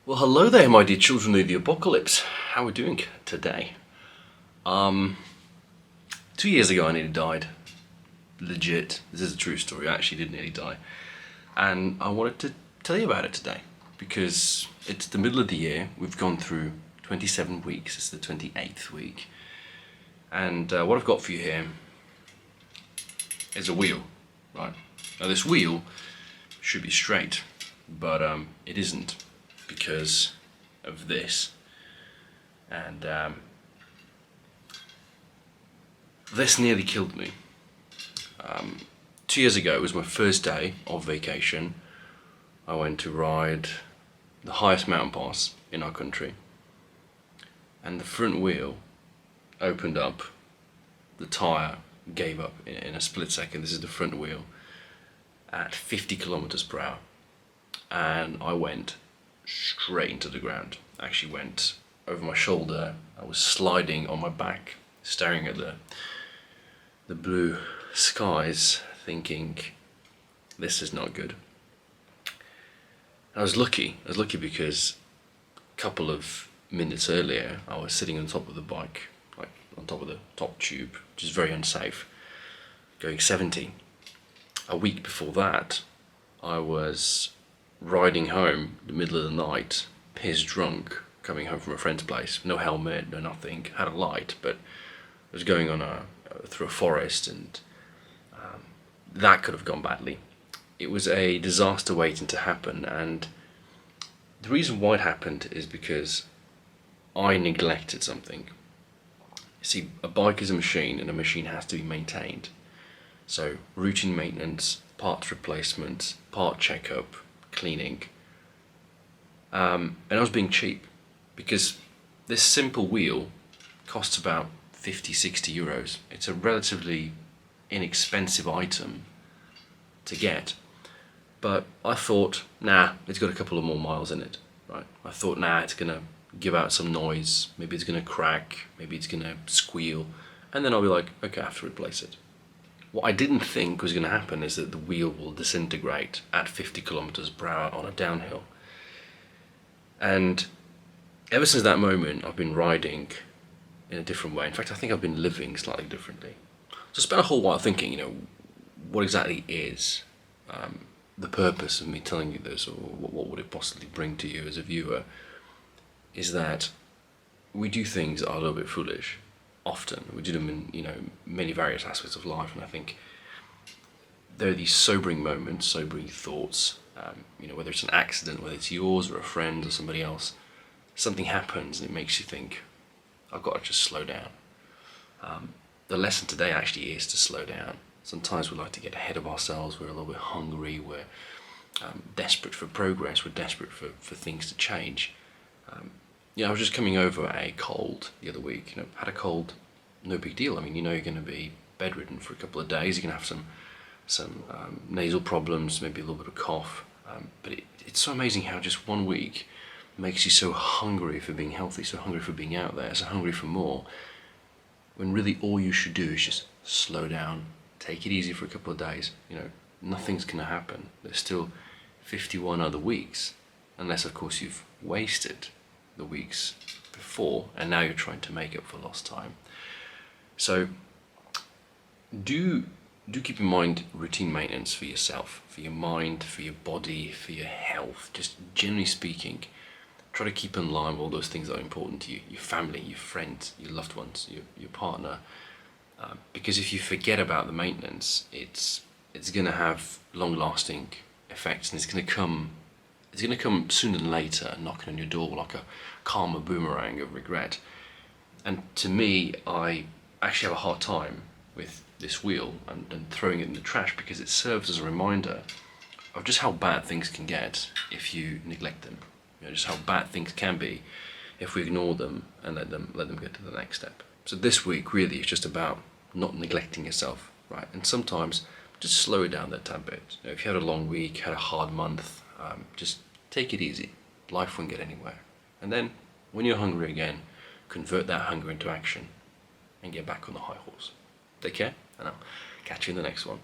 Well, hello there, my dear children of the apocalypse. How are we doing today? 2 years ago I nearly died. Legit. This is a true story. I actually did nearly die. And I wanted to tell you about it today because it's the middle of the year. We've gone through 27 weeks. It's the 28th week. And what I've got for you here is a wheel, right? Now this wheel should be straight, but it isn't because of this. And this nearly killed me. 2 years ago, it was my first day of vacation. I went to ride the highest mountain pass in our country, and the front wheel opened up, the tyre gave up in a split second. This is the front wheel at 50 kilometers per hour, and I went straight into the ground. I actually went over my shoulder. I was sliding on my back, staring at the blue skies, thinking, this is not good. I was lucky because a couple of minutes earlier I was sitting on top of the bike, like on top of the top tube, which is very unsafe, going 70. A week before that I was riding home in the middle of the night, piss drunk, coming home from a friend's place, no helmet, no nothing, had a light, but I was going on through a forest, and that could have gone badly. It was a disaster waiting to happen, and the reason why it happened is because I neglected something. You see, a bike is a machine, and a machine has to be maintained. So routine maintenance, parts replacement, part checkup, cleaning. And I was being cheap because this simple wheel costs about 50-60 euros. It's a relatively inexpensive item to get, but I thought, nah, it's got a couple of more miles in it, right? I thought, nah, it's gonna give out some noise, maybe it's gonna crack, maybe it's gonna squeal, and then I'll be like, okay, I have to replace it. What I didn't think was gonna happen is that the wheel will disintegrate at 50 kilometers per hour on a downhill. And ever since that moment, I've been riding in a different way. In fact, I think I've been living slightly differently. So I spent a whole while thinking, what exactly is the purpose of me telling you this, or what would it possibly bring to you as a viewer, is that we do things that are a little bit foolish, often. We do them in, many various aspects of life, and I think there are these sobering moments, sobering thoughts, whether it's an accident, whether it's yours or a friend or somebody else, something happens and it makes you think, I've got to just slow down. The lesson today actually is to slow down. Sometimes we like to get ahead of ourselves, we're a little bit hungry, we're desperate for progress, we're desperate for things to change. I was just coming over a cold the other week. Had a cold, no big deal. I mean, you're going to be bedridden for a couple of days, you're going to have some nasal problems, maybe a little bit of cough, but it's so amazing how just 1 week makes you so hungry for being healthy, so hungry for being out there, so hungry for more, when really all you should do is just slow down, take it easy for a couple of days. Nothing's going to happen. There's still 51 other weeks, unless of course you've wasted the weeks before and now you're trying to make up for lost time. So do keep in mind routine maintenance for yourself, for your mind, for your body, for your health. Just generally speaking, try to keep in line with all those things that are important to you, your family, your friends, your loved ones, your partner. Because if you forget about the maintenance, it's going to have long-lasting effects, and it's going to come sooner than later, knocking on your door like a karma boomerang of regret. And to me, I actually have a hard time with this wheel and throwing it in the trash, because it serves as a reminder of just how bad things can get if you neglect them. Just how bad things can be if we ignore them and let them get to the next step. So this week really is just about not neglecting yourself, right? And sometimes just slow it down that tad bit. If you had a long week, had a hard month, just take it easy. Life won't get anywhere. And then when you're hungry again, convert that hunger into action and get back on the high horse. Take care, and I'll catch you in the next one.